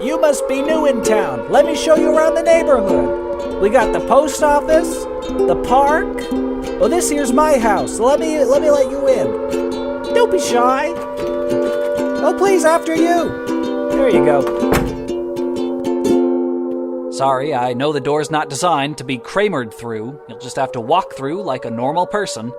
You must be new in town. Let me show you around the neighborhood. We got the post office, the park. Oh, this here's my house. Let me let you in. Don't be shy. Oh, please, after you. There you go. Sorry, I know the door's not designed to be Kramered through. You'll just have to walk through like a normal person.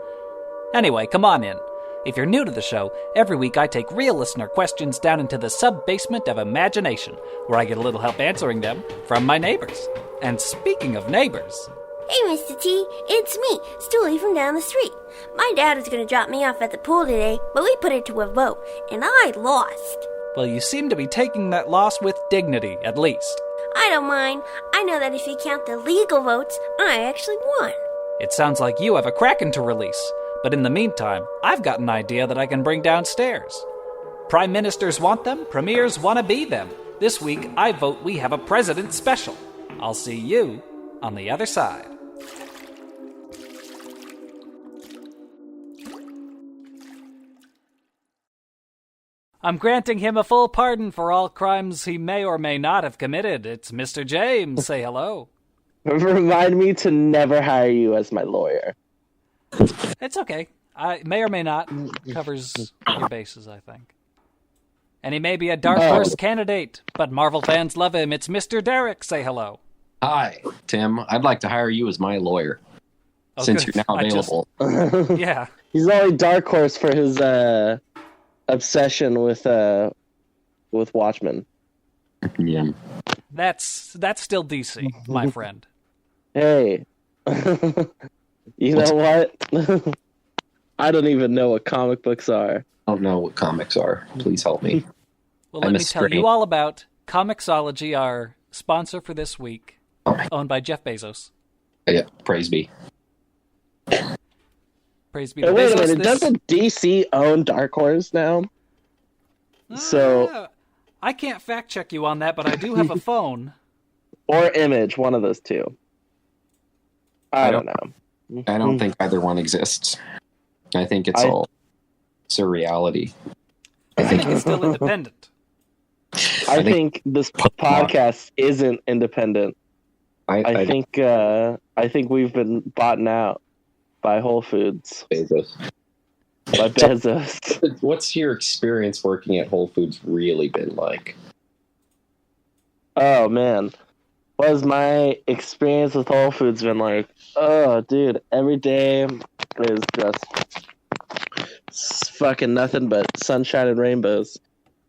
Anyway, come on in. If you're new to the show, every week I take real listener questions down into the sub-basement of imagination, where I get a little help answering them from my neighbors. And speaking of neighbors... Hey, Mr. T, it's me, Stooley from down the street. My dad was going to drop me off at the pool today, but we put it to a vote, and I lost. Well, you seem to be taking that loss with dignity, at least. I don't mind. I know that if you count the legal votes, I actually won. It sounds like you have a Kraken to release, but in the meantime, I've got an idea that I can bring downstairs. Prime ministers want them, premiers want to be them. This week, I vote we have a president special. I'll see you on the other side. I'm granting him a full pardon for all crimes he may or may not have committed. It's Mr. James. Say hello. Remind me to never hire you as my lawyer. It's okay. I may or may not covers your bases, I think. And he may be a dark horse candidate, but Marvel fans love him. It's Mr. Derek. Say hello. Hi, Tim. I'd like to hire you as my lawyer, since good. you're now available. Yeah. He's only dark horse for his obsession with Watchmen. Yeah. That's still DC, my friend. Hey. You know what? I don't even know what comic books are. I don't know what comics are. Please help me. Well, let me tell you all about Comixology, our sponsor for this week, owned by Jeff Bezos. Yeah, praise be. Praise be Hey, to wait Bezos. a minute, doesn't DC own Dark Horse now? So I can't fact check you on that, but I do have a phone. Or Image, one of those two. I don't know. I don't think either one exists. I think it's all surreality. I think it's still independent. I think this podcast isn't independent. I think we've been bought out by Whole Foods. Bezos. By Bezos. What's your experience working at Whole Foods really been like? Oh, man. What has my experience with Whole Foods been like? Oh, dude, every day is just fucking nothing but sunshine and rainbows.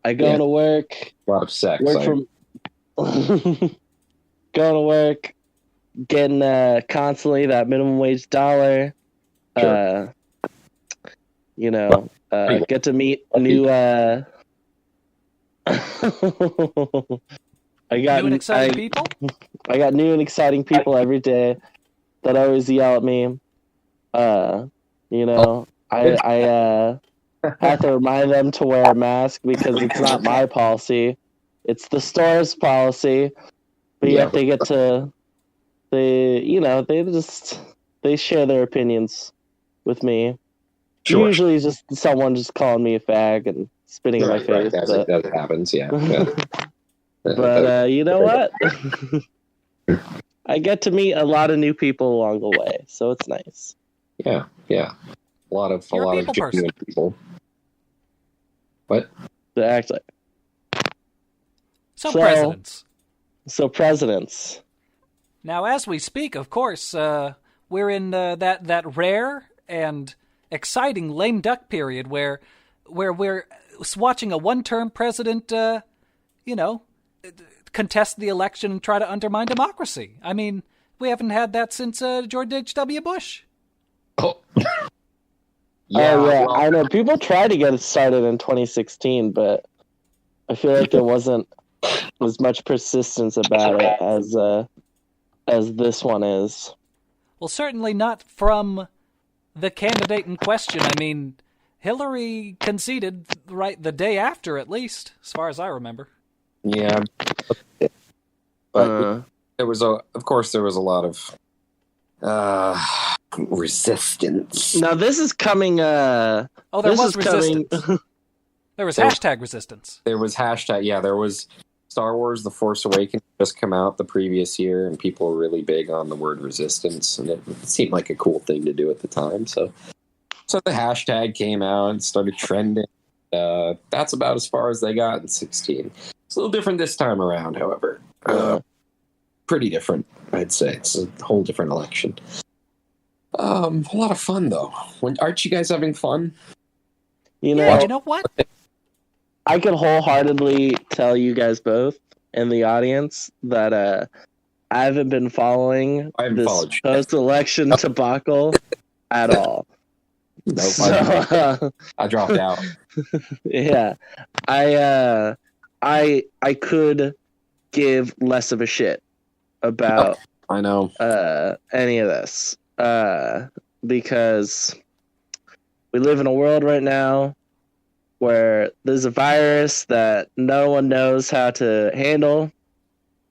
I go to work. A lot of sex. Going to work, getting constantly that minimum wage dollar. Sure. Get to meet new. New and exciting people? I got new and exciting people every day that always yell at me. I have to remind them to wear a mask because it's not my policy. It's the store's policy. But yet they get to, they share their opinions with me. Sure. Usually just someone just calling me a fag and spitting in my face. As it happens, yeah. But you know what? I get to meet a lot of new people along the way, so it's nice. Yeah. A lot of genuine people. What? Exactly. So presidents. So presidents. Now, as we speak, of course, we're in that rare and exciting lame duck period where we're watching a one-term president, contest the election and try to undermine democracy. I mean, we haven't had that since George H.W. Bush. Oh. Yeah, I know. People tried to get it started in 2016, but I feel like there wasn't as much persistence about it as this one is. Well, certainly not from the candidate in question. I mean, Hillary conceded the day after, at least, as far as I remember. Yeah, but there was a lot of resistance. Now this is coming. There was resistance. There was hashtag resistance. There was hashtag. Yeah, there was Star Wars: The Force Awakens just come out the previous year, and people were really big on the word resistance, and it seemed like a cool thing to do at the time. So the hashtag came out and started trending. That's about as far as they got in 16. It's a little different this time around, however. Pretty different, I'd say. It's a whole different election. A lot of fun, though. Aren't you guys having fun? You know, Yeah, you know what? I can wholeheartedly tell you guys both and the audience that I haven't been following this post-election debacle at all. Nope, So, I dropped out. Yeah, I could give less of a shit about I know any of this because we live in a world right now where there's a virus that no one knows how to handle,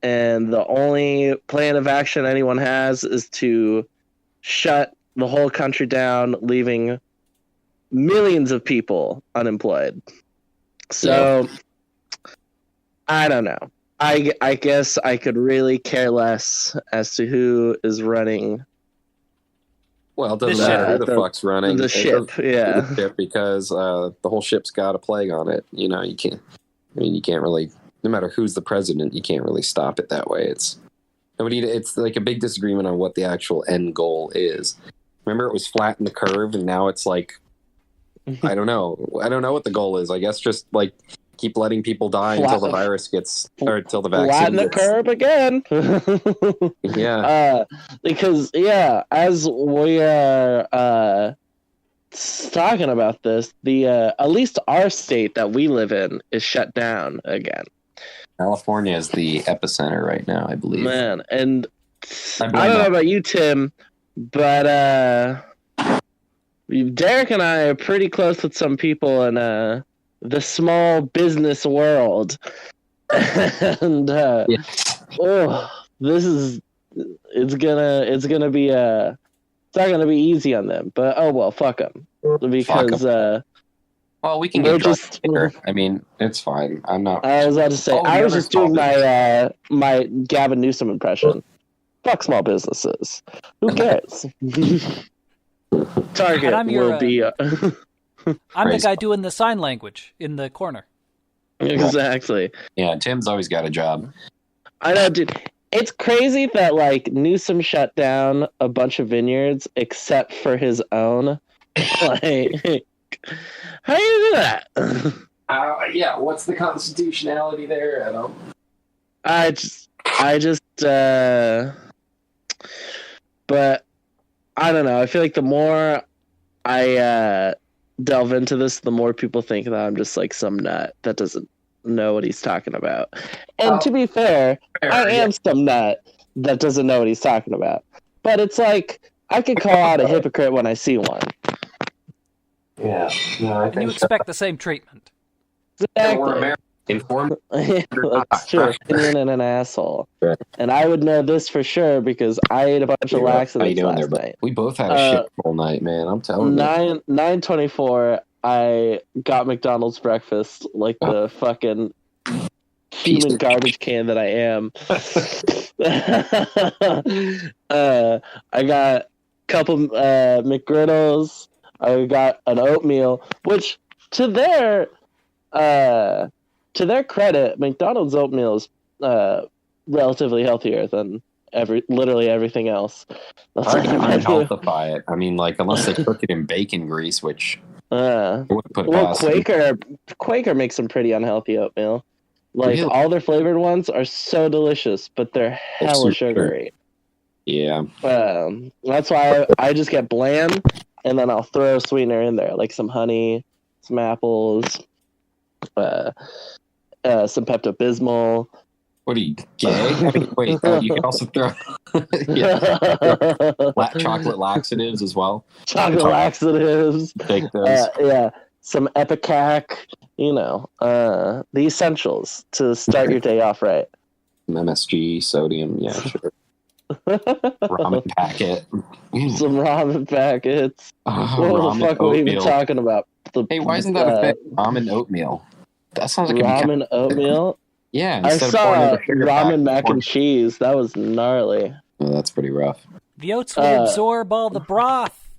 and the only plan of action anyone has is to shut the whole country down, leaving millions of people unemployed. So, I don't know. I guess I could really care less as to who is running. Well, it doesn't matter who the fuck's running the ship. Yeah, the ship, because the whole ship's got a plague on it. You know, you can't really. No matter who's the president, you can't really stop it that way. It's like a big disagreement on what the actual end goal is. Remember, it was flatten the curve, and now it's like, I don't know what the goal is. I guess just like keep letting people die until the virus gets, or until the vaccine flatten the curve again. Yeah. Because as we are talking about this, the at least our state that we live in is shut down again. California is the epicenter right now, I believe. Man, and I don't know about you, Tim, but Derek and I are pretty close with some people in the small business world, and it's gonna be it's not gonna be easy on them. But oh well, fuck them, because well, we can get just later. I mean, it's fine. I'm not. I was about to say I was just doing my Gavin Newsom impression. Fuck small businesses. Who cares? Target will be. I'm the guy doing the sign language in the corner. Exactly. Yeah, Tim's always got a job. I know, dude. It's crazy that like Newsom shut down a bunch of vineyards except for his own. Like, how do you do that? Yeah. What's the constitutionality there? I just. But I don't know. I feel like the more I delve into this, the more people think that I'm just like some nut that doesn't know what he's talking about. And to be fair, I am some nut that doesn't know what he's talking about. But it's like I could call out a hypocrite when I see one. Yeah, no, I think and you expect the same treatment. Exactly. Informed. That's true. Opinion and an asshole. Right. And I would know this for sure because I ate a bunch of laxatives last night. We both had a shit full night, man. I'm telling you. 9:24. I got McDonald's breakfast like the fucking human garbage can that I am. I got a couple McGriddles. I got an oatmeal, which to their credit, McDonald's oatmeal is relatively healthier than literally everything else. Hard to unhealthify it. I mean, like unless they cook it in bacon grease, which Quaker makes some pretty unhealthy oatmeal. Like all their flavored ones are so delicious, but they're hella sugary. Yeah. That's why I just get bland, and then I'll throw a sweetener in there, like some honey, some apples, some Pepto-Bismol. What are you, gay? I mean, wait, you can also throw chocolate laxatives as well. Chocolate laxatives. Take those. Yeah, some Epicac. You know, the essentials to start your day off right. Some MSG, sodium, yeah, sure. Ramen packet. Some ramen packets. What the fuck are we even talking about? Hey, why isn't that a thing? Ramen oatmeal. That sounds like ramen oatmeal. Yeah, I instead of saw pouring in the sugar pack, ramen mac pour- and cheese. That was gnarly. Oh, that's pretty rough. The oats will absorb all the broth.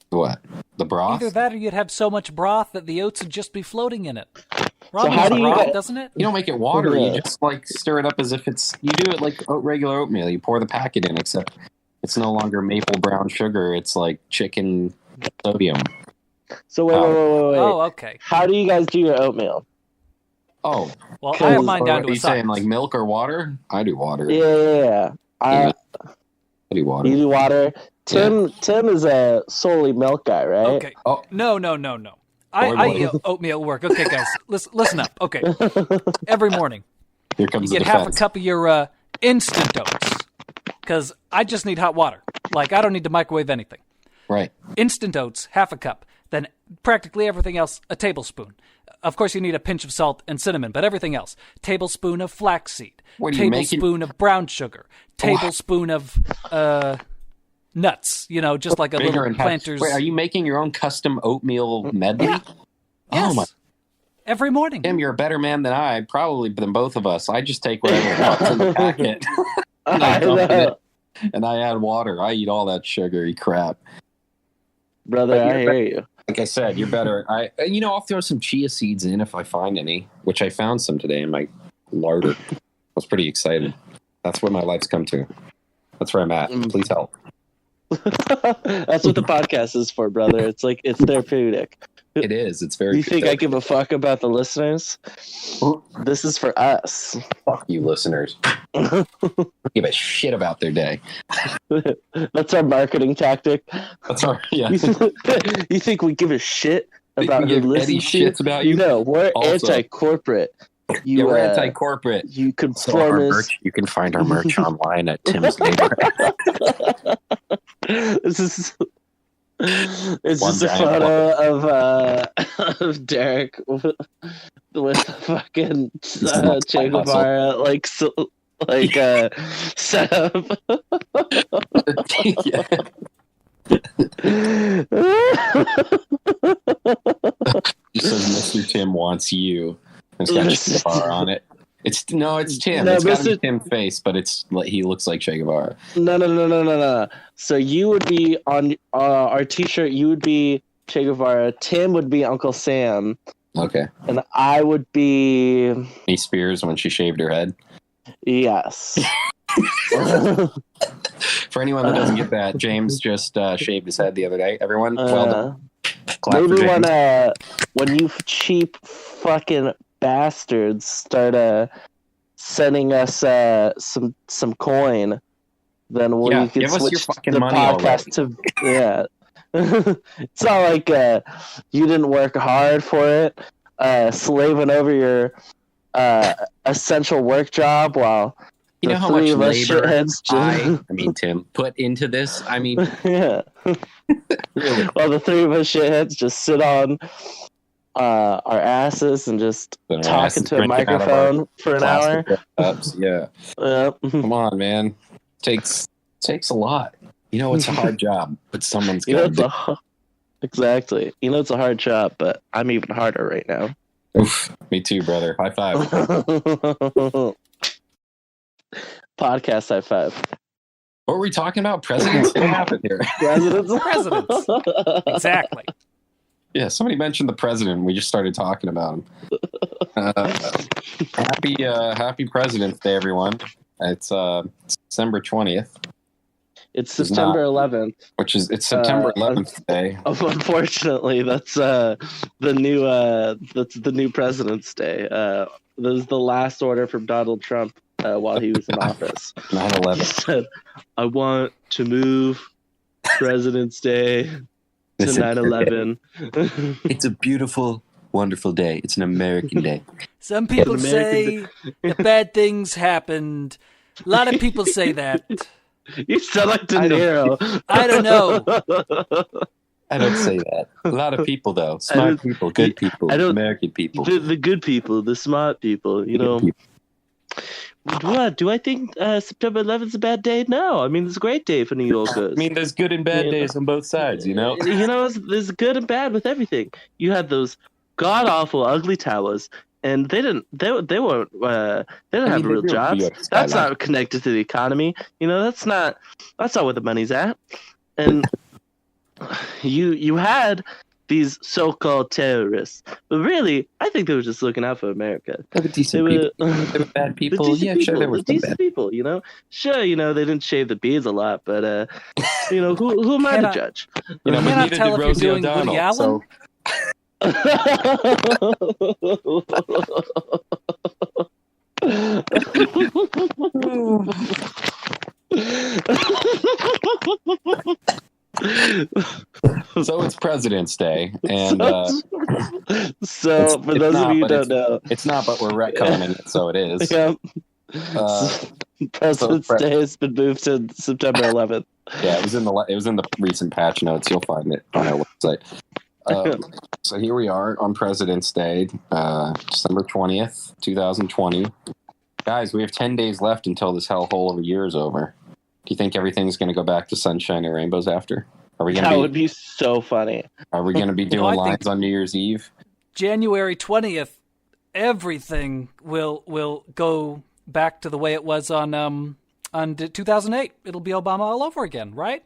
What? The broth? Either that or you'd have so much broth that the oats would just be floating in it. So Ramen's how do you broth, get- doesn't it? You don't make it watery. Yeah. You just like stir it up as if it's. You do it like regular oatmeal. You pour the packet in, except it's no longer maple brown sugar. It's like chicken sodium. So wait. Oh, okay. How do you guys do your oatmeal? Oh, Well, I have mine or down what to are a you saying? science. Like milk or water? I do water. Yeah. I do water. You do water. Tim is a solely milk guy, right? Okay. Oh. No. Boy. I eat oatmeal at work. Okay, guys, listen up. Okay. Every morning, Here you comes get the half a defense. cup of your instant oats. Because I just need hot water. Like, I don't need to microwave anything. Right. Instant oats, half a cup. Then practically everything else, a tablespoon. Of course, you need a pinch of salt and cinnamon, but everything else. Tablespoon of flaxseed. What are you making? Tablespoon of brown sugar. Tablespoon of nuts. You know, just like a Bigger little and planter's. Wait, are you making your own custom oatmeal medley? Yeah. Oh Yes. my! Every morning. Damn, you're a better man than I. Probably than both of us. I just take whatever's in the packet. And I I dump know. it, and I add water. I eat all that sugary crap. Brother, But I you're hear you. Like I said, you're better. I'll throw some chia seeds in if I find any, which I found some today in my larder. I was pretty excited. That's where my life's come to. That's where I'm at. Please help. That's what the podcast is for, brother. It's like it's therapeutic. It is. It's very. You think I give a fuck about the listeners? This is for us. Fuck you, listeners. Give a shit about their day. That's our marketing tactic. That's our yeah. You think we give a shit Think about we who give any listens to you? shits about you? No, we're Also- anti-corporate. Yeah, we're anti-corporate. You So our conformist. merch, you can find our merch online at Tim's Neighbor. This is. It's One just a giant photo of Derek with fucking Che Guevara setup. Yeah. It says Mr. Tim wants you. It's got Che Guevara on it. It's Tim. No, It's got Mr. Tim face, but it's he looks like Che Guevara. No. So you would be on our T-shirt. You would be Che Guevara. Tim would be Uncle Sam, Okay. and I would be He Spears when she shaved her head. yes. For anyone that doesn't get that, James just shaved his head the other day. Everyone, well done. Clap for Maybe James. when you cheap fucking bastards start sending us some coin, then we Yeah, can give us your switch fucking the money podcast to yeah. It's not like you didn't work hard for it, slaving over your essential work job while You the know how three much of us labor shitheads I mean Tim, put into this? I mean, yeah. really. While the three of us shitheads just sit on our asses and just Our talking asses to a drinking out of our microphone for an hour. Plastic cups, yeah. Yep. Come on, man. Takes a lot. You know, it's a hard job, but someone's You know, got it's to exactly. You know, it's a hard job, but I'm even harder right now. Oof, me too, brother. High five. Podcast high five. What were we talking about? Presidents? What happened here? Presidents. Presidents. Exactly. Yeah, somebody mentioned the president. We just started talking about him. Happy President's Day, everyone. It's December 20th. It's It's September 11th. It's September 11th day. Unfortunately, that's the new President's Day. This is the last order from Donald Trump while he was in office. 9/11. He said, "I want to move President's Day to Listen, 9/11." It's a beautiful, wonderful day. It's an American day. Some people American say that bad things happened. A lot of people say that. You sound like De Niro. I don't know. I don't say that. A lot of people, though. Smart people, good people, I don't- American people. The good people, the smart people, you know. Do I think September 11th is a bad day? No. I mean, it's a great day for New Yorkers. I mean, there's good and bad days on both sides, you know? You know, there's good and bad with everything. You had those god-awful, ugly towers and they didn't have real jobs. That's not connected to the economy. That's not where the money's at. And you had these so-called terrorists, but really, I think they were just looking out for America. They were decent people. They were bad people. Yeah, sure, they were decent people. Sure, they didn't shave the beards a lot, but who am I to judge? But neither did Rosie O'Donnell. So. So it's President's Day, and so for those of you who don't know, it's not, but we're retconning it, so it is. Yep. President's Day has been moved to September 11th. Yeah, it was in the recent patch notes. You'll find it on our website. So here we are on President's Day, December 20th, 2020. Guys, we have 10 days left until this hellhole of a year is over. Do you think everything's going to go back to sunshine and rainbows after? That would be so funny. Are we going to be doing lines on New Year's Eve? January 20th, everything will go back to the way it was on 2008. It'll be Obama all over again, right?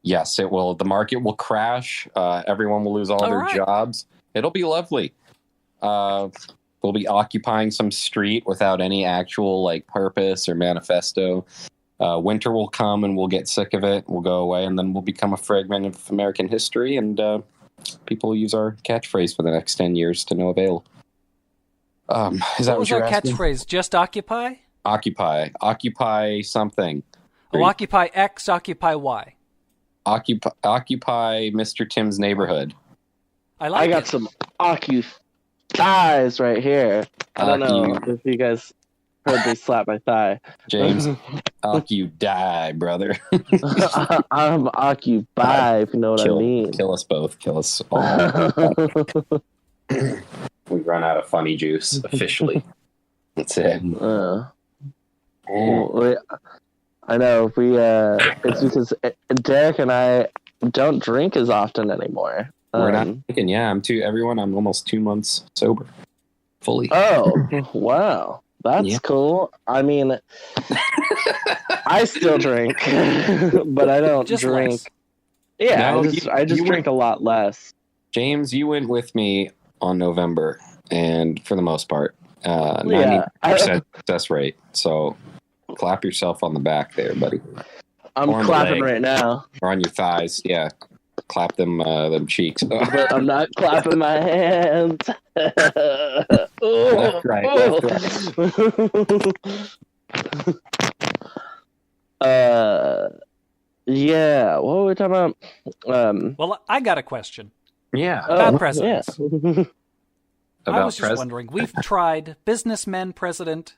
Yes, it will. The market will crash. Everyone will lose all their jobs. It'll be lovely. We'll be occupying some street without any actual purpose or manifesto. Winter will come and we'll get sick of it. We'll go away, and then we'll become a fragment of American history, and people will use our catchphrase for the next 10 years to no avail. Is that what you're asking? What was our catchphrase? Just occupy? Occupy. Occupy something. Oh, occupy X, occupy Y. Occupy Mr. Tim's neighborhood. I got some occupies right here. I don't know if you guys heard me slap my thigh. James, you die, brother. I'm occupied, if you know what I mean. Kill us both. Kill us all. We run out of funny juice, officially. That's it. I know. It's because Derek and I don't drink as often anymore. We're not drinking. Yeah, I'm almost 2 months sober. Fully. Oh, wow. That's cool. I mean, I still drink, but I don't drink. Less. Yeah, no, I just drink a lot less. James, you went with me on November, and for the most part, 90% success rate. So clap yourself on the back there, buddy. I'm clapping right now. Or on your thighs, yeah. Clap them cheeks. But I'm not clapping my hands. Left, right. Yeah. What were we talking about? Well, I got a question. Yeah. About presidents. Yeah. I was just wondering. We've tried businessman president,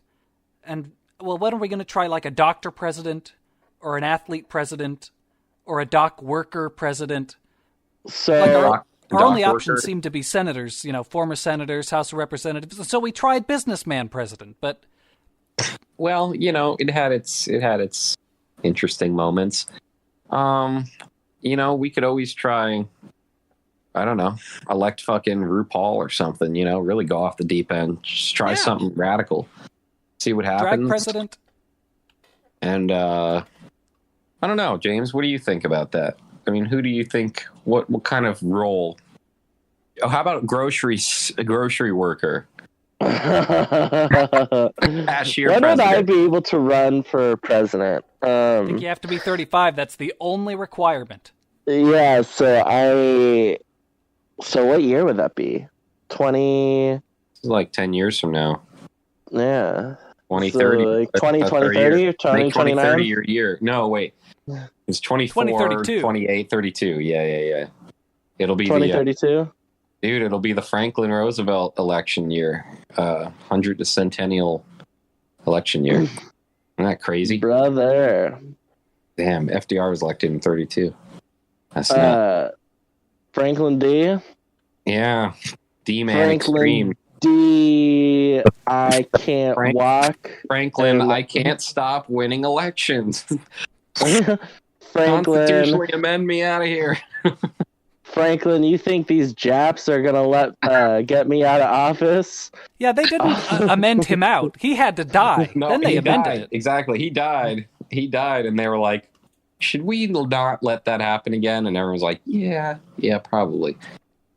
and when are we going to try a doctor president, or an athlete president, or a dock worker president? So our only options seem to be senators, former senators, House of Representatives. So we tried businessman president, but it had its interesting moments. We could always try, I don't know, elect fucking RuPaul or something, really go off the deep end. Just try something radical. See what happens. Drag president. And I don't know, James, what do you think about that? I mean, who do you think, what kind of role? Oh, how about a grocery worker? Cashier when would president. I be able to run for president? I think you have to be 35. That's the only requirement. Yeah, so what year would that be? 20... Like 10 years from now. Yeah. 2030. So like 2030 or 2029? 2030 your year. No, wait. It's 24, 28, 32. Yeah. It'll be 2032? Dude, it'll be the Franklin Roosevelt election year. 100th centennial election year. Isn't that crazy? Brother. Damn, FDR was elected in 32. That's not... Franklin D? Yeah. D-man extreme. D, I can't walk. Franklin, I can't stop winning elections. Franklin. Constitutionally amend me out of here. Franklin, you think these Japs are gonna let get me out of office? Yeah, they didn't amend him out. He had to die. No, Then they he amended died. it. Exactly. He died, and they were like, should we not let that happen again? And everyone's like, yeah, probably.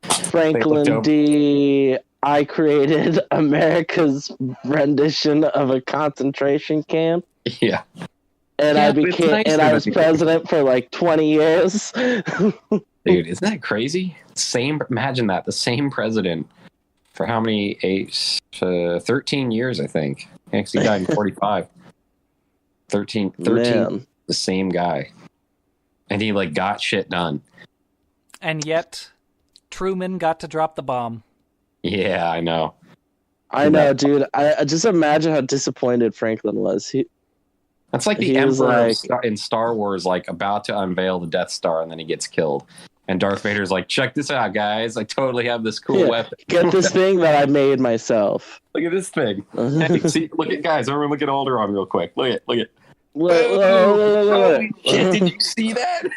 Franklin D. I created America's rendition of a concentration camp. Yeah. And Yeah, I was president for like 20 years. Dude, isn't that crazy? Imagine that. The same president for how many? 13 years, I think. Actually, he died in 45. 13, Man. The same guy. And he like got shit done. And yet, Truman got to drop the bomb. Yeah, I know. I know, dude. I just imagine how disappointed Franklin was. That's like the Emperor in Star Wars, like about to unveil the Death Star, and then he gets killed. And Darth Vader's like, check this out, guys. I totally have this cool weapon. Get this thing that I made myself. Look at this thing. Hey, see, look at guys. Everyone look at Alderaan real quick. Look at. Look. Did you see that?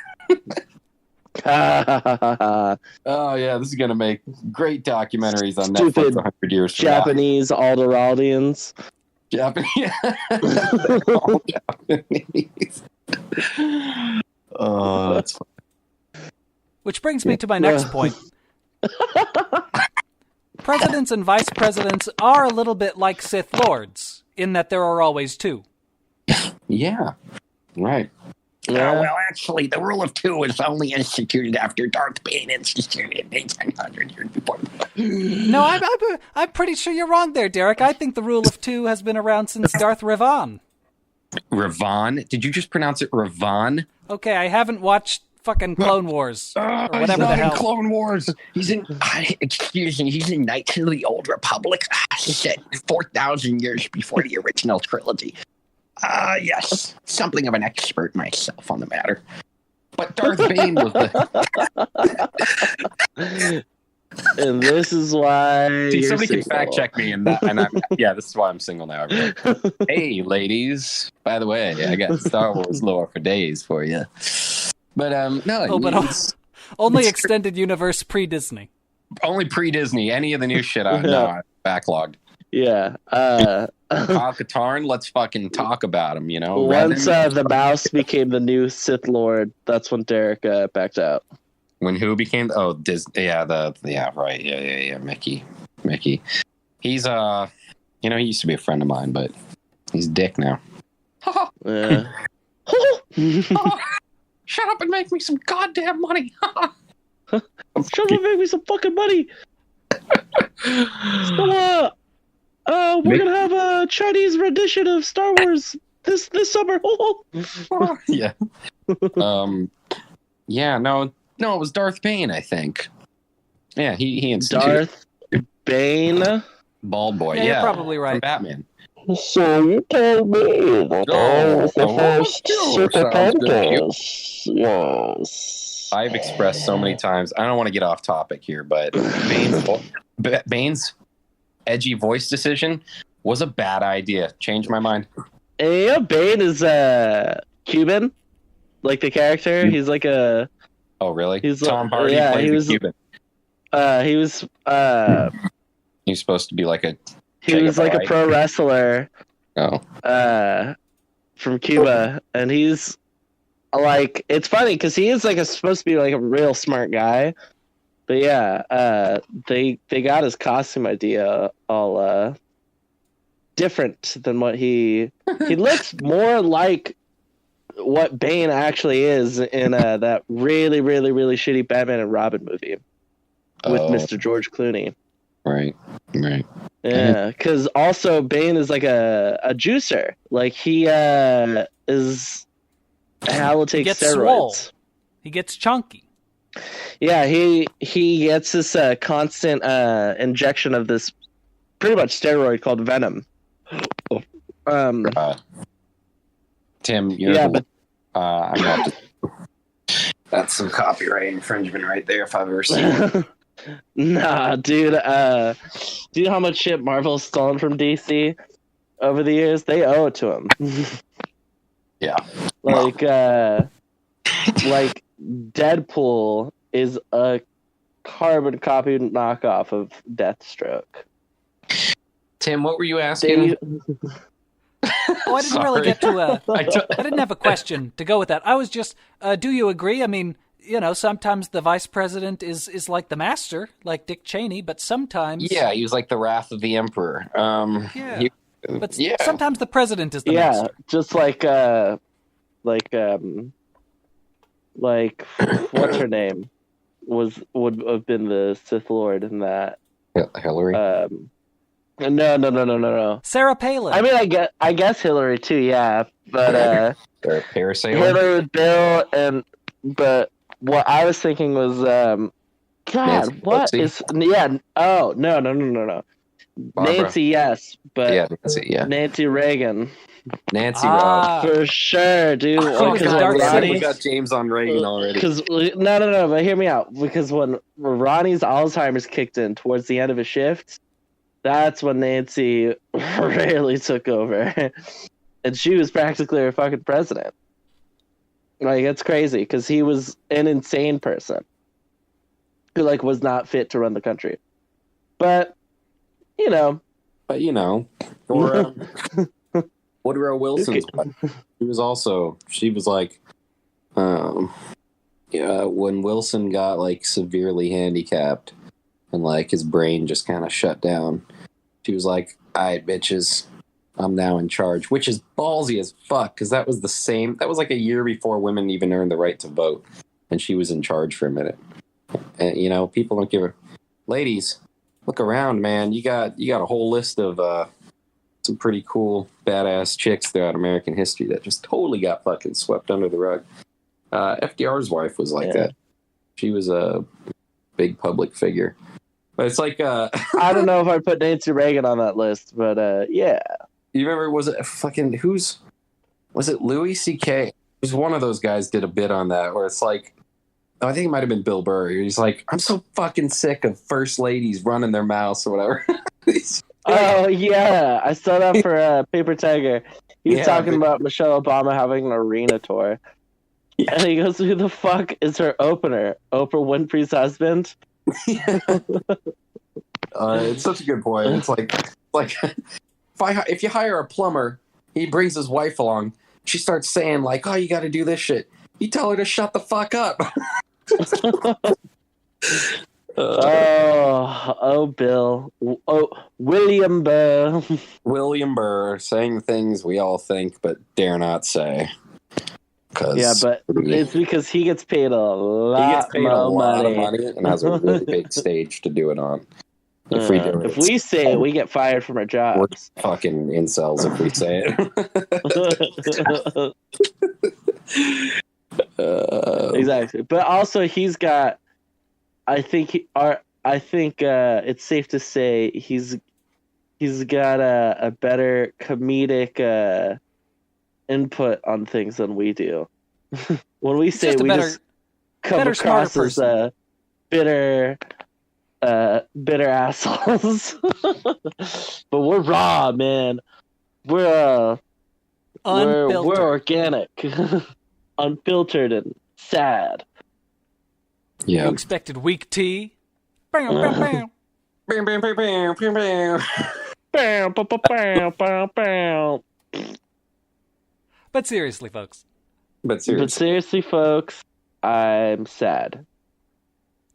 Oh, yeah. This is going to make great documentaries on Netflix 100 years from Japanese Alderanians. Japanese. All Japanese. Oh, that's funny. Which brings me to my next point. Presidents and vice presidents are a little bit like Sith Lords, in that there are always two. Yeah, right. Well, actually, the rule of two was only instituted after Darth Bane instituted it 100 years before. No, I'm pretty sure you're wrong there, Derek. I think the rule of two has been around since Darth Revan. Revan? Did you just pronounce it Revan? Okay, I haven't watched fucking Clone Wars or whatever he's the not hell. in Clone Wars. He's in. Excuse me. He's in Knights of the Old Republic. Set 4,000 years before the original trilogy. Yes, something of an expert myself on the matter. But Darth Bane was the. And this is why. See, somebody can fact check me, and yeah, this is why I'm single now. Hey, ladies. By the way, I got Star Wars lore for days for you. But no, only extended universe pre-Disney. Only pre-Disney. Any of the new shit I backlogged. Yeah. Katarn, let's fucking talk about him. You know, once the mouse became the new Sith Lord, that's when Derek backed out. When who became? Oh, Disney. Yeah, right. Yeah. Mickey. He's he used to be a friend of mine, but he's a dick now. Yeah. Shut up and make me some goddamn money. Shut up and make me some fucking money. So, we're gonna have a Chinese rendition of Star Wars this summer. Yeah. Yeah. No, it was Darth Bane, I think. Yeah, he instituted Darth Bane, Bald Boy. Yeah, you're probably right. From Batman. So you told me that I was the first super podcast. Yes. I've expressed so many times. I don't want to get off topic here, but Bane's edgy voice decision was a bad idea. Changed my mind. Yeah, Bane is Cuban, like the character. He's like a. Oh really? He's Tom Hardy plays Cuban. He was. He's supposed to be like a. He was like a pro wrestler. Oh. From Cuba, and he's like, it's funny because he is like supposed to be like a real smart guy, but yeah, they got his costume idea all different than what he looks more like what Bane actually is in that really shitty Batman and Robin movie with Mr. George Clooney. Right. Yeah, because also Bane is like a juicer. Like he is how to take steroids. Swole. He gets chunky. Yeah, he gets this constant injection of this pretty much steroid called Venom. Tim, I'm not. That's some copyright infringement right there if I've ever seen it. Nah, dude. Do you know how much shit Marvel's stolen from DC over the years? They owe it to him. Yeah. Like Deadpool is a carbon copy knockoff of Deathstroke. Tim, what were you asking? Oh, I didn't really get to. I didn't have a question to go with that. I was just, do you agree? I mean, sometimes the vice president is like the master, like Dick Cheney, but sometimes... Yeah, he was like the wrath of the emperor. But sometimes the president is the master. Yeah, just like what's her name would have been the Sith Lord in that. Hillary. No. Sarah Palin. I mean, I guess Hillary too. Yeah, but Parasailer. Hillary with Bill but what I was thinking was Nancy what Pelosi. is Oh no. Barbara. Nancy, yes, but Nancy Reagan. Nancy Robb. For sure, dude. Oh, Because Dark City. We got James on Reagan already. Because no, but hear me out. Because when Ronnie's Alzheimer's kicked in towards the end of his shift, that's when Nancy really took over, and she was practically her fucking president. Like, it's crazy because he was an insane person who was not fit to run the country. But or Woodrow Wilson's wife. She was like, when Wilson got severely handicapped and his brain just kind of shut down, she was like, "All right, bitches, I'm now in charge," which is ballsy as fuck because that was a year before women even earned the right to vote, and she was in charge for a minute. And people don't give her. Ladies, look around, man. You got a whole list of some pretty cool, badass chicks throughout American history that just totally got fucking swept under the rug. FDR's wife was like that. She was a big public figure. But it's like... I don't know if I'd put Nancy Reagan on that list, but yeah. You remember, was it Louis C.K.? It was one of those guys did a bit on that where it's like... I think it might have been Bill Burr. He's like, I'm so fucking sick of first ladies running their mouths or whatever. Oh, yeah. I saw that for Paper Tiger. He's talking about Michelle Obama having an arena tour. Yeah. And he goes, who the fuck is her opener? Oprah Winfrey's husband? It's such a good point. It's like if you hire a plumber, he brings his wife along. She starts saying, oh, you got to do this shit. You tell her to shut the fuck up. Bill. William Burr. William Burr saying things we all think but dare not say. Yeah, but it's because he gets paid a lot of money and has a really big stage to do it on. If we say it, we get fired from our jobs. We're fucking incels if we say it. Exactly, but also he's got. I think it's safe to say he's got a better comedic input on things than we do. When we say we just come across as bitter assholes, but we're raw, man. We're organic, unfiltered, and sad. Yeah. You expected weak tea? Bam. But seriously, folks. I'm sad.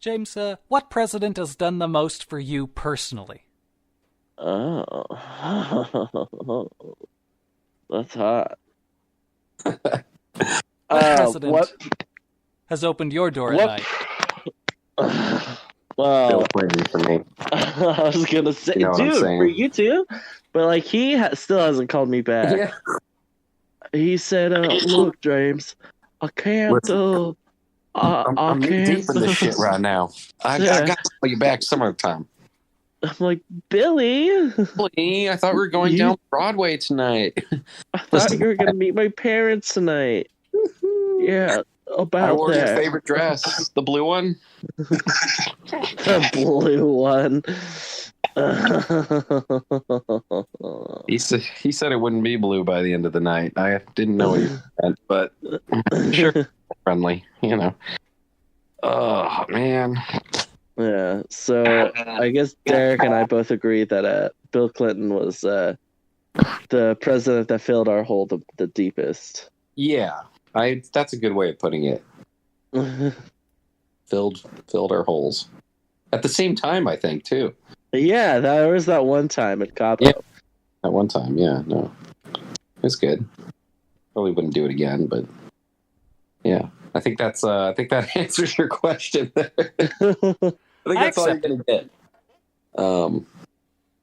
James, what president has done the most for you personally? Oh. That's hot. What president has opened your door at night? Well, for me. I was gonna say, dude, for you too. But he still hasn't called me back. Yeah. He said, "Look, James, I can't. I'm deep in this shit right now. I got to call you back some other time." I'm like, Billy, I thought we were going down Broadway tonight. I thought you were gonna meet my parents tonight. Yeah. About I wore that. your favorite dress, the blue one. The blue one. He said it wouldn't be blue by the end of the night. I didn't know what he meant, but sure, friendly, Oh man, Yeah. So I guess Derek and I both agree that Bill Clinton was the president that filled our hole the deepest. Yeah, that's a good way of putting it. Filled our holes. At the same time, I think, too. Yeah, there was that one time at Cabo. Yeah. At one time, yeah, no. It was good. Probably wouldn't do it again, but yeah. I think that answers your question there. I think that's all you're gonna get. And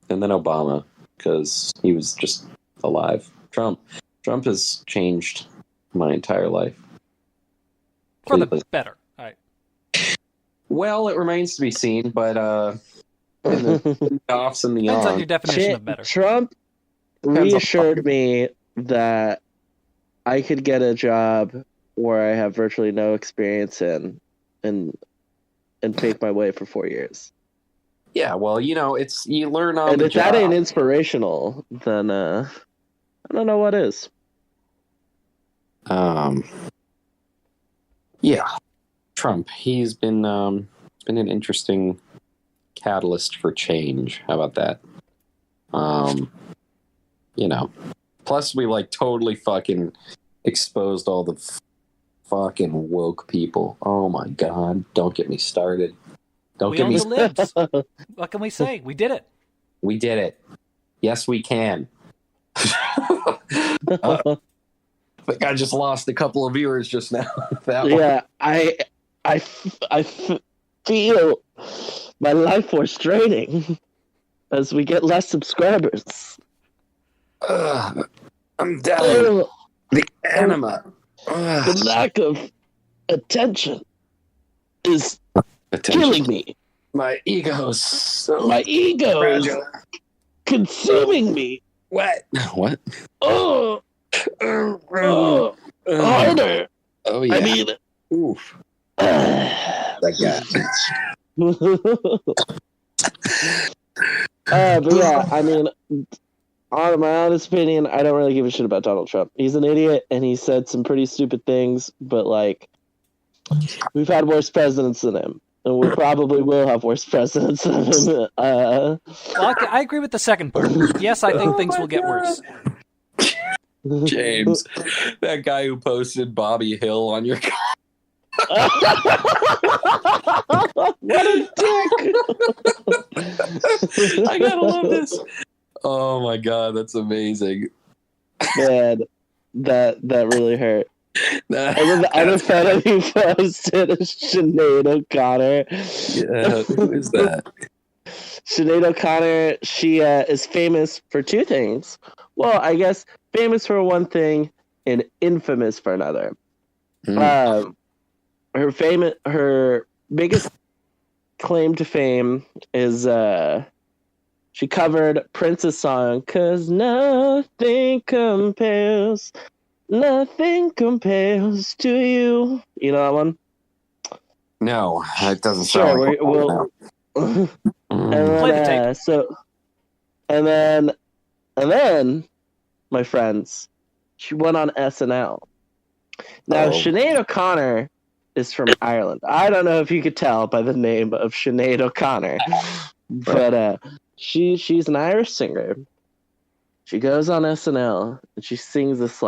then Obama, because he was just alive. Trump has changed my entire life. For the better. All right. Well, it remains to be seen, but in the offs and the Depends on on. your definition of better. Trump reassured me that I could get a job where I have virtually no experience in and fake my way for 4 years. Yeah, well, you learn on and the if job. that ain't inspirational, then I don't know what is. Yeah, Trump. He's been an interesting catalyst for change. How about that? Plus we totally fucking exposed all the fucking woke people. Oh my god! Don't get me started. We own the libs. What can we say? We did it. We did it. Yes, we can. I think I just lost a couple of viewers just now. Yeah, I feel my life force draining as we get less subscribers. I'm down. The anima. The lack of attention is killing me. My ego's fragile. Consuming me. What? Oh, harder. Oh yeah. I mean, oof. That guy. But yeah, I mean, on my honest opinion, I don't really give a shit about Donald Trump. He's an idiot, and he said some pretty stupid things, but we've had worse presidents than him. And we probably will have worse presidents than him. Well, I agree with the second part. Yes, I think things will get worse. James, that guy who posted Bobby Hill on your what a dick! I gotta love this. Oh my god, that's amazing. Man, that really hurt. And then the other photo he posted is Sinead O'Connor. Yeah, who is that? Sinead O'Connor, she is famous for two things. Well, I guess famous for one thing and infamous for another. Her biggest claim to fame is she covered Prince's song "'Cause Nothing Compares to You." You know that one? No, it doesn't sound like Play the tape. And then, my friends, she went on SNL. Now, Sinead O'Connor is from Ireland. I don't know if you could tell by the name of Sinead O'Connor, but she's an Irish singer. She goes on SNL and she sings this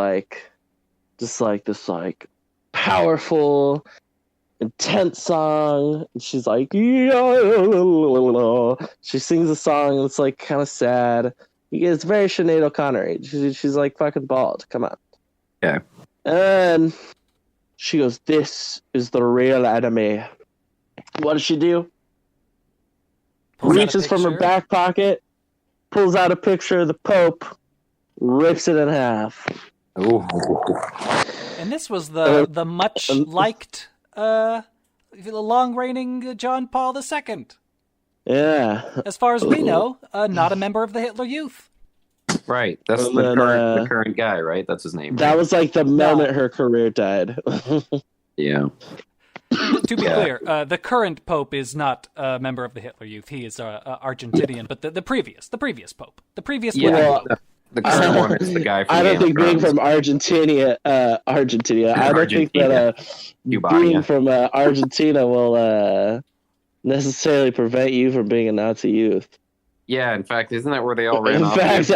powerful, intense song. And she's like, she sings a song and it's kind of sad. It's very Sinead O'Connor. She's fucking bald. Come on. Yeah. And she goes, "This is the real enemy." What does she do? Reaches from her back pocket, pulls out a picture of the Pope, rips it in half. Ooh. And this was the much liked long-reigning John Paul II. Yeah. As far as we know, not a member of the Hitler Youth. Right. That's the current guy, right? That's his name. That was the moment her career died. Yeah. To be clear, the current Pope is not a member of the Hitler Youth. He is Argentinian, but the previous Pope. The previous Pope. The current one is the guy from I don't think being from Argentina. I don't think that being from Argentina will necessarily prevent you from being a Nazi youth. Yeah, in fact, isn't that where they all ran In off? fact,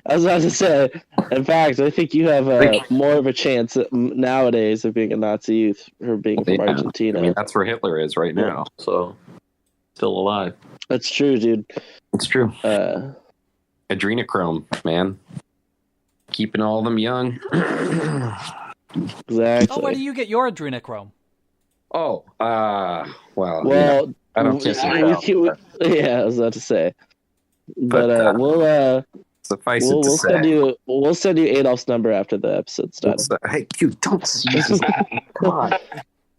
I was about to say, in fact, I think you have more of a chance nowadays of being a Nazi youth or being from Argentina. I mean, that's where Hitler is right now. So, still alive. That's true, dude. It's true. Adrenochrome, man. Keeping all of them young. Exactly. Oh, where do you get your adrenochrome? Well, Well, I don't kiss and yeah, I was about to say. But we'll suffice it to say. We'll send you Adolf's number after the episode's done. Hey, you don't use his name. Come on.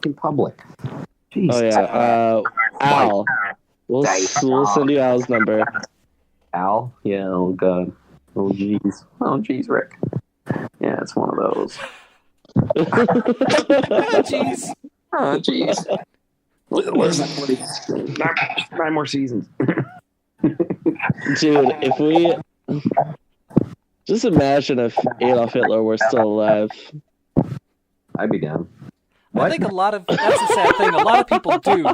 In public. Jesus. Oh yeah. Al. We'll send you Al's number. Al? Yeah, oh god. Oh jeez. Oh jeez, Rick. Yeah, it's one of those. Jeez. Oh jeez. Nine more seasons. Dude, if we just imagine if Adolf Hitler were still alive. I'd be down. I think that's a sad thing. A lot of people do.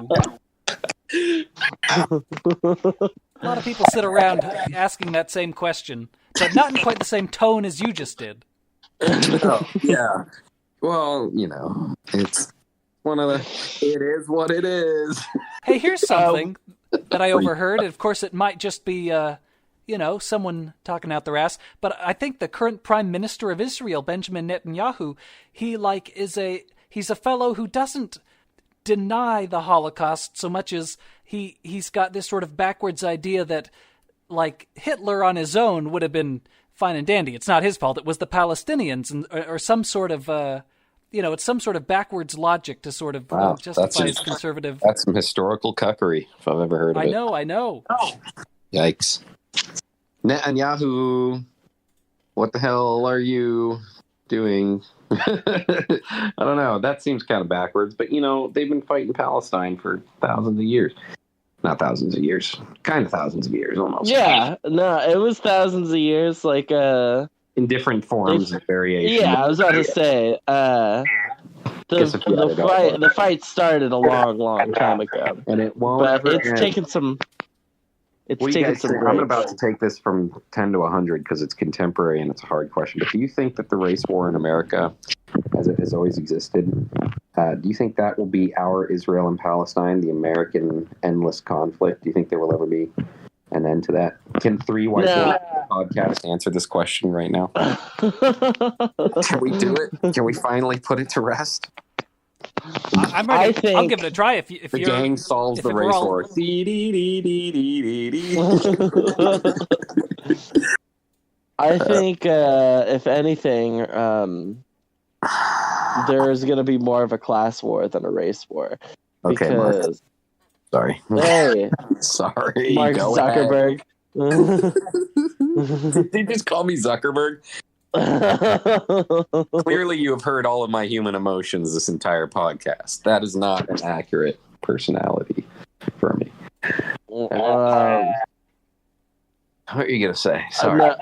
A lot of people sit around asking that same question, but not in quite the same tone as you just did. Oh, yeah. Well, it's one of the. It is what it is. Hey, here's something that I overheard. Of course, it might just be, someone talking out their ass. But I think the current Prime Minister of Israel, Benjamin Netanyahu, he's a fellow who doesn't deny the Holocaust so much as he's got this sort of backwards idea that, like, Hitler on his own would have been fine and dandy. It's not his fault. It was the Palestinians, or some sort of, it's some sort of backwards logic to sort of justify his conservative. That's some historical cuckery, if I've ever heard of it. I know. Oh. Yikes. Netanyahu, what the hell are you doing? I don't know. That seems kind of backwards, but they've been fighting Palestine for thousands of years. Not thousands of years. Kind of thousands of years, almost. Yeah, no, it was thousands of years, like in different forms and variations. Yeah, I was about to say, the fight started a long time ago, and it won't. But it's taken some. I'm about to take this from 10 to 100 because it's contemporary and it's a hard question. But do you think that the race war in America, as it has always existed, do you think that will be our Israel and Palestine, the American endless conflict? Do you think there will ever be an end to that? Can three white podcasts answer this question right now? Can we do it? Can we finally put it to rest? I'm ready. I'll give it a try. If the gang solves the race war. I think, if anything, there's going to be more of a class war than a race war. Okay, because, sorry. Hey, sorry. Mark Zuckerberg. Did you just call me Zuckerberg? Clearly, you have heard all of my human emotions this entire podcast. That is not an accurate personality for me. What are you gonna say? Sorry, no,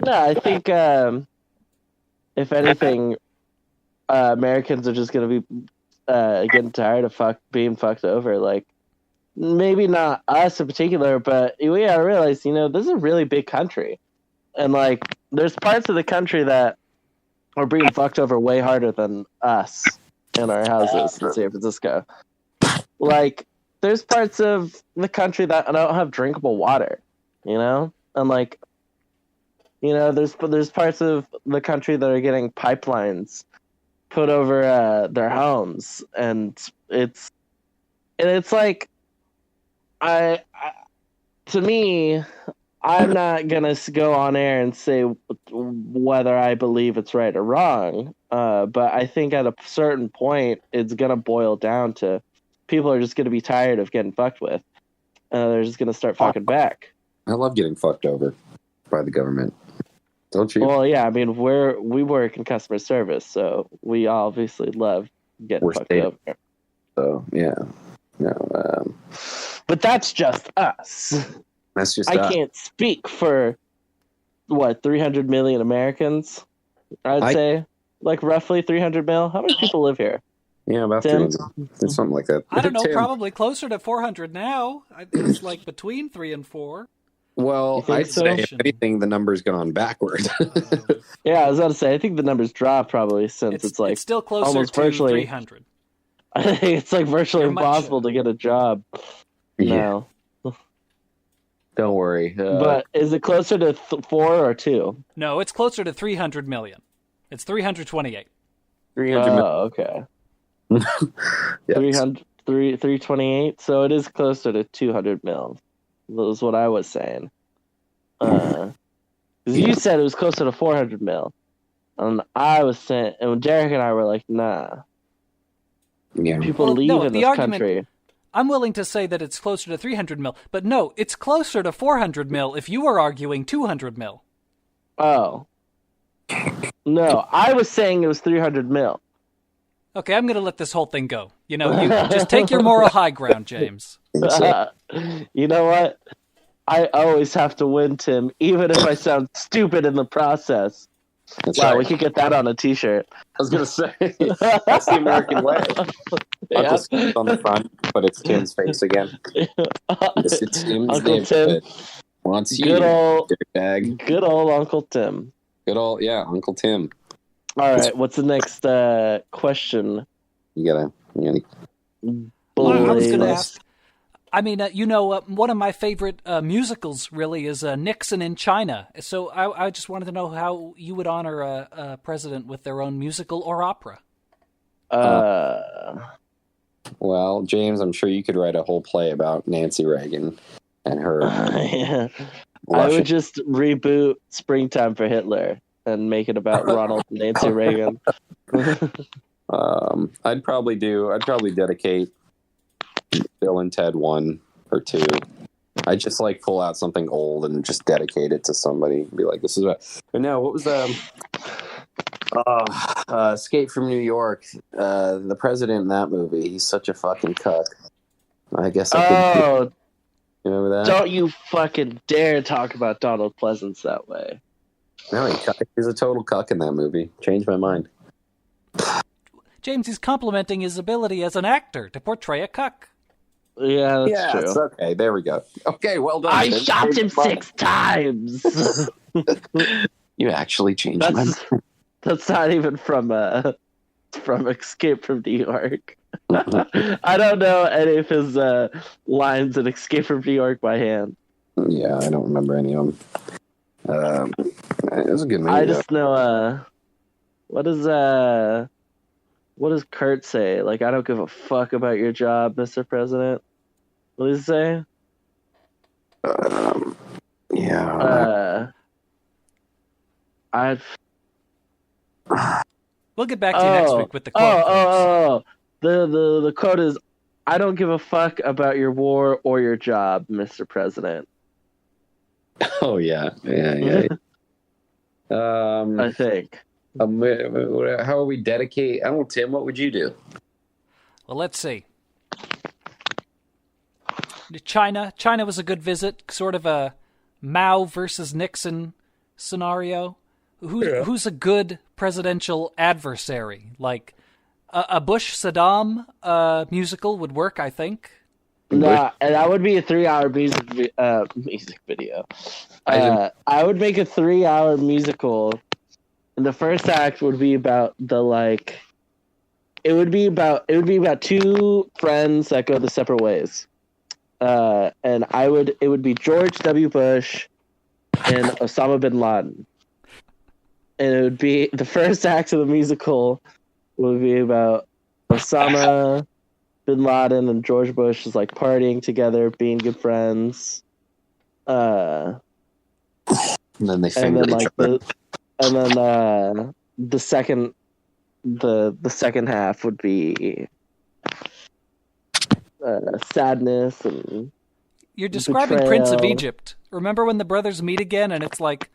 I think if anything, Americans are just gonna be getting tired of being fucked over. Like, maybe not us in particular, but we gotta realize, this is a really big country. And, like, there's parts of the country that are being fucked over way harder than us in our houses in San Francisco. Like, there's parts of the country that don't have drinkable water, And, like, there's parts of the country that are getting pipelines put over their homes. And it's like, to me, I'm not going to go on air and say whether I believe it's right or wrong, but I think at a certain point, it's going to boil down to people are just going to be tired of getting fucked with. They're just going to start fucking back. I love getting fucked over by the government. Don't you? Well, yeah, I mean, we work in customer service, so we obviously love getting fucked over. So, yeah. No, but that's just us. That's just I can't speak for 300 million Americans. I'd say like roughly 300 mil. How many people live here? Yeah, about Tim? 300. It's something like that. I don't know, Tim, probably closer to 400 now. It's like between 3 and 4. Well, You think I'd so? say if anything, the number's gone backward. Yeah, I was about to say, I think the numbers dropped probably since it's like it's still closer almost to virtually 300. I think it's like virtually You're much- impossible to get a job now. Don't worry. But is it closer to 4 or 2? No, it's closer to 300 million. It's 328. 300 Oh, okay. Yeah. 328. So it is closer to 200 mil. That was what I was saying. Because you said it was closer to 400 mil. And I was saying, and Derek and I were like, nah. Yeah. People Well, leave no, in the this argument- country. I'm willing to say that it's closer to 300 mil, but no, it's closer to 400 mil if you are arguing 200 mil. Oh. No, I was saying it was 300 mil. Okay, I'm going to let this whole thing go. You know, you just take your moral high ground, James. You know what? I always have to win, Tim, even if I sound stupid in the process. That's Wow, right. we could get that on a t-shirt. I was going to say, that's the American way. Yeah. Uncle Tim's on the front, but it's Tim's face again. Yes, it's Tim's Uncle Tim. neighborhood. Wants you, Good old, dirtbag. good old Uncle Tim. Good old, yeah, Uncle Tim. All right, what's the next question? You gotta Well, I was going to Boys. ask. I mean, one of my favorite musicals really is Nixon in China. So I just wanted to know how you would honor a president with their own musical or opera. Well, James, I'm sure you could write a whole play about Nancy Reagan and her. Yeah. I Russian- would just reboot Springtime for Hitler and make it about Ronald and Nancy Reagan. I'd probably dedicate Bill and Ted 1 or 2. I'd just like pull out something old and just dedicate it to somebody. Be like, this is what. But no, what was Escape from New York? The president in that movie. He's such a fucking cuck. I guess I could. Oh, You remember that? don't you fucking dare talk about Donald Pleasance that way. No, he's a total cuck in that movie. Changed my mind. James, he's complimenting his ability as an actor to portray a cuck. Yeah, that's It's true. okay. There we go. Okay, well done. I Tim. shot him Changed my 6 times. You actually changed my mind. That's not even from Escape from New York. I don't know any of his lines in Escape from New York by hand. Yeah, I don't remember any of them. It was a good movie. I just know what does Kurt say? Like, I don't give a fuck about your job, Mr. President. What does he say? Yeah. I'd We'll get back to you next week with the quote. folks. The quote is, "I don't give a fuck about your war or your job, Mr. President." Oh yeah. I think. How are we dedicate? I don't know, Tim. What would you do? Well, let's see. China was a good visit, sort of a Mao versus Nixon scenario. Who's a good presidential adversary? Like a Bush-Saddam musical would work, I think. Nah, and that would be a 3-hour music video. I would make a 3-hour musical, and the first act would be about it would be about 2 friends that go the separate ways. And it would be George W. Bush and Osama bin Laden. And it would be the first act of the musical would be about Osama bin Laden and George Bush is like partying together, being good friends. And then they And finger then each other. the second half would be sadness and You're describing Prince of betrayal. Egypt. Remember when the brothers meet again and it's like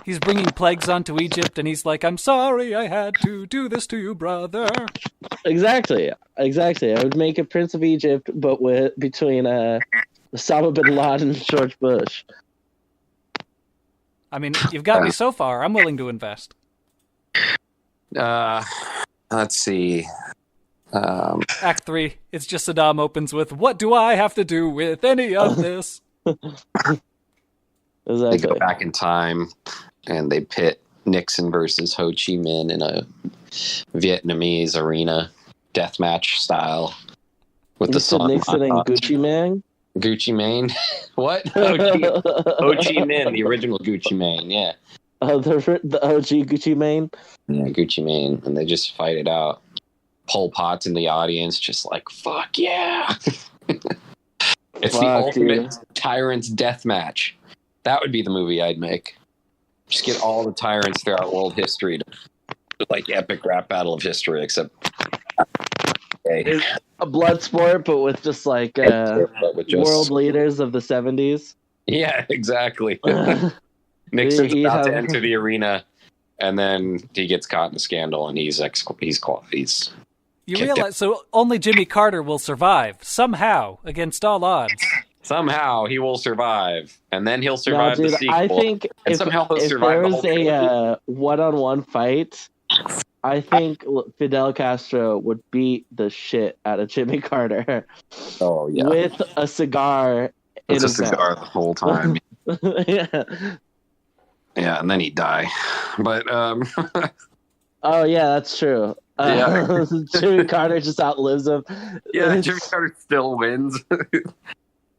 he's bringing plagues onto Egypt and he's like, I'm sorry I had to do this to you, brother. Exactly. I would make a Prince of Egypt, but between Osama bin Laden and George Bush. I mean, you've got me so far. I'm willing to invest. Let's see. Act 3, it's just Saddam opens with, "What do I have to do with any of this?" They go back in time and they pit Nixon versus Ho Chi Minh in a Vietnamese arena deathmatch style with the song Nixon and Gucci Mane. Gucci Mane. What? Ho Chi Minh, the original Gucci Mane. Yeah. Oh, the OG Gucci Mane. Yeah, Gucci Mane, and they just fight it out. Pol Pot's in the audience, just like, fuck yeah. It's the ultimate tyrant's death match. That would be the movie I'd make. Just get all the tyrants throughout world history to like epic rap battle of history, except it's a blood sport, but with just like world leaders of the 70s. Yeah, exactly. Nixon's about to enter the arena, and then he gets caught in a scandal, and he's you realize, so only Jimmy Carter will survive, somehow, against all odds. Somehow he will survive, and then he'll survive the sequel. I think if there was a one-on-one fight, I think Fidel Castro would beat the shit out of Jimmy Carter. Oh, yeah. With a cigar in his mouth. The whole time. Yeah. Yeah, and then he'd die. But, oh, yeah, that's true. Jimmy Carter just outlives him. Yeah, Jimmy Carter still wins.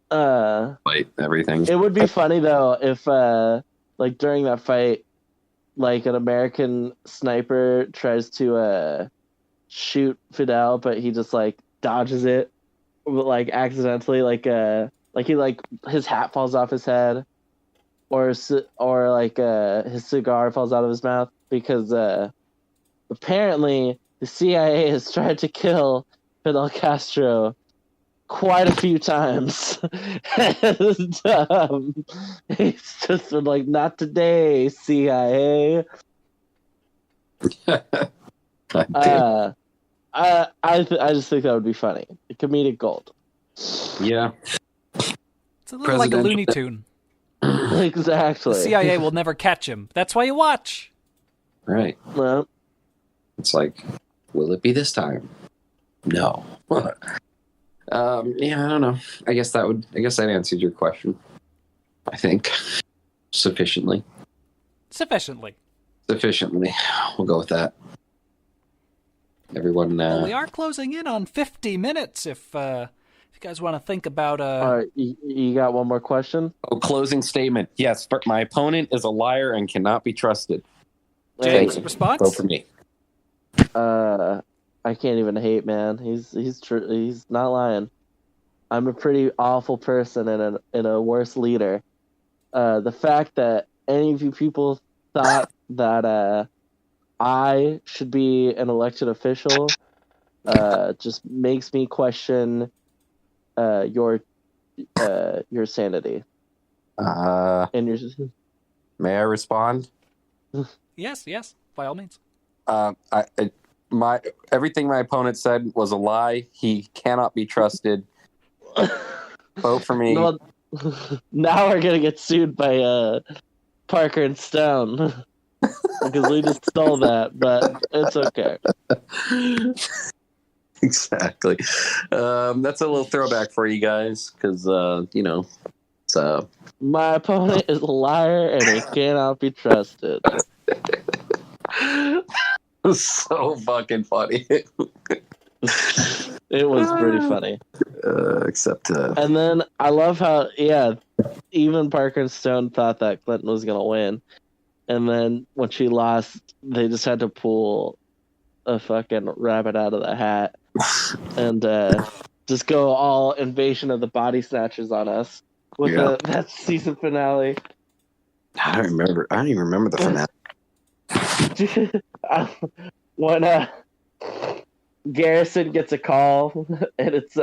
Like everything. It would be funny though if like during that fight, like an American sniper tries to shoot Fidel, but he just like dodges it, like accidentally, like he like his hat falls off his head, or like his cigar falls out of his mouth, because apparently the CIA has tried to kill Fidel Castro quite a few times. And, he's just been like, not today, CIA. I just think that would be funny. Comedic gold. Yeah. It's a little like a Looney Tune. Exactly. The CIA will never catch him. That's why you watch. Right. Well, it's like, will it be this time? No. Yeah, I don't know. I guess that answered your question. I think. Sufficiently. We'll go with that. Everyone. Well, we are closing in on 50 minutes. If you guys want to think about. All right, you got one more question? Oh, closing statement. Yes, my opponent is a liar and cannot be trusted. James, response? Vote for me. I can't even hate, man. He's true. He's not lying. I'm a pretty awful person and a worse leader. The fact that any of you people thought that I should be an elected official just makes me question your sanity. And your. May I respond? Yes, by all means. Everything my opponent said was a lie. He cannot be trusted. Vote for me. Well, now we're gonna get sued by Parker and Stone because we just stole that, but it's okay. Exactly. That's a little throwback for you guys because it's my opponent is a liar and he cannot be trusted. So fucking funny. It was pretty funny. Except and then I love how even Parker and Stone thought that Clinton was gonna win, and then when she lost, they just had to pull a fucking rabbit out of the hat and just go all Invasion of the Body Snatchers on us with that season finale. I don't even remember the finale. When Garrison gets a call and it's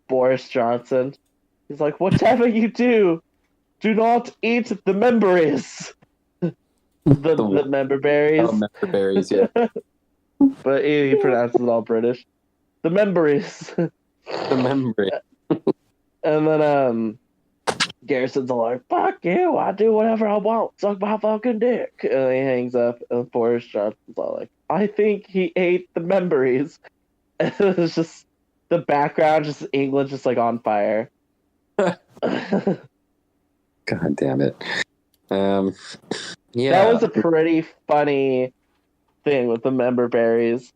Boris Johnson, he's like, "Whatever you do not eat the memberries." the member berries. Oh, member berries, yeah. But he pronounces it all British. The memberries. The membrane. And then Garrison's all like, "Fuck you, I do whatever I want. Suck my fucking dick." And he hangs up, and Boris Johnson's all like, "I think he ate the membranes." It was just the background, just England, just like on fire. God damn it. Yeah. That was a pretty funny thing with the member berries.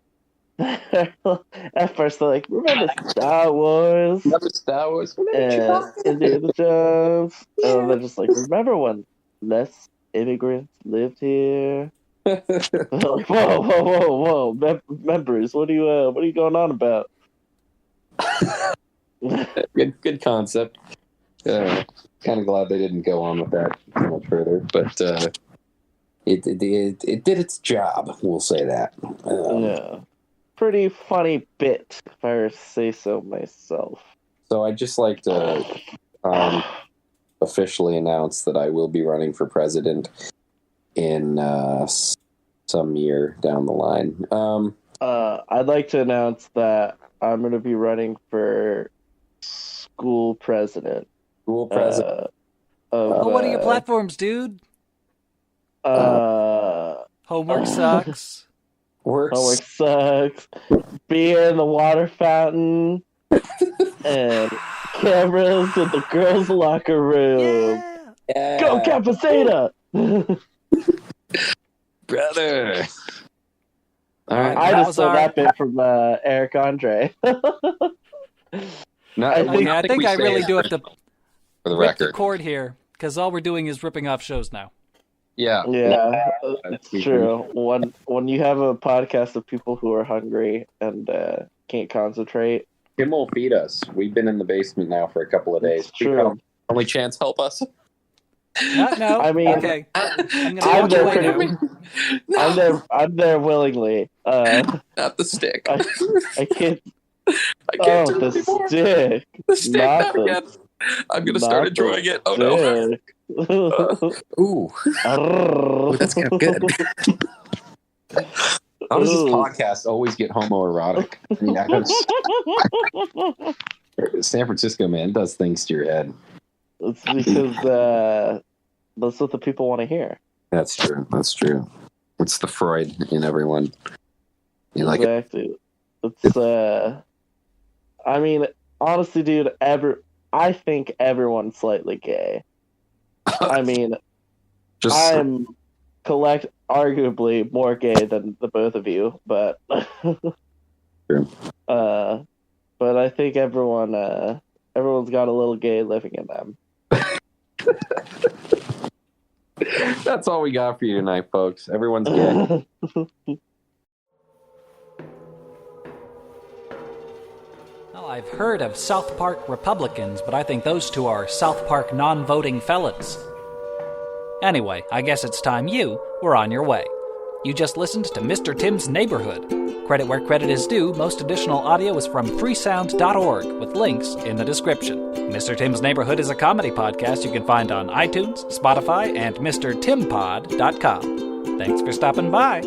At first, they're like, remember Star Wars? Remember Star Wars? And Indiana Jones? And they're just like, remember when less immigrants lived here? They're like, whoa. Members, what are you going on about? Good concept. Kind of glad they didn't go on with that too much further, but it did its job. We'll say that. Yeah, pretty funny bit, if I were to say so myself. So I'd just like to officially announce that I will be running for president in some year down the line. I'd like to announce that I'm going to be running for school president. What are your platforms, dude? Homework sucks. Homework sucks. Beer in the water fountain. And cameras in the girls' locker room. Yeah. Go Capaceta! Brother. All right. I just saw that bit from Eric Andre. I think I really do have to for the rip the record. cord here, because all we're doing is ripping off shows now. Yeah, it's true. When you have a podcast of people who are hungry and can't concentrate, Kim will feed us. We've been in the basement now for a couple of days. It's true. Only chance help us. No. I mean, okay. I'm I'm gonna walk there away pretty- now. I'm there willingly. Not the stick. I can't. I can't do the it anymore. stick. The stick. Not Not the- again. I'm gonna start not the enjoying it. Oh no. stick. Ooh. That's kind of good. How does this podcast always get homoerotic? I mean, San Francisco, man, does things to your head. It's because that's what the people want to hear. That's true. It's the Freud in everyone. You like it? Exactly. It's I mean, honestly, dude, I think everyone's slightly gay. I mean, I'm arguably more gay than the both of you, but True. but I think everyone's got a little gay living in them. That's all we got for you tonight, folks. Everyone's gay. Well, I've heard of South Park Republicans, but I think those two are South Park non-voting felons. Anyway, I guess it's time you were on your way. You just listened to Mr. Tim's Neighborhood. Credit where credit is due, most additional audio is from freesound.org, with links in the description. Mr. Tim's Neighborhood is a comedy podcast you can find on iTunes, Spotify, and MrTimPod.com. Thanks for stopping by.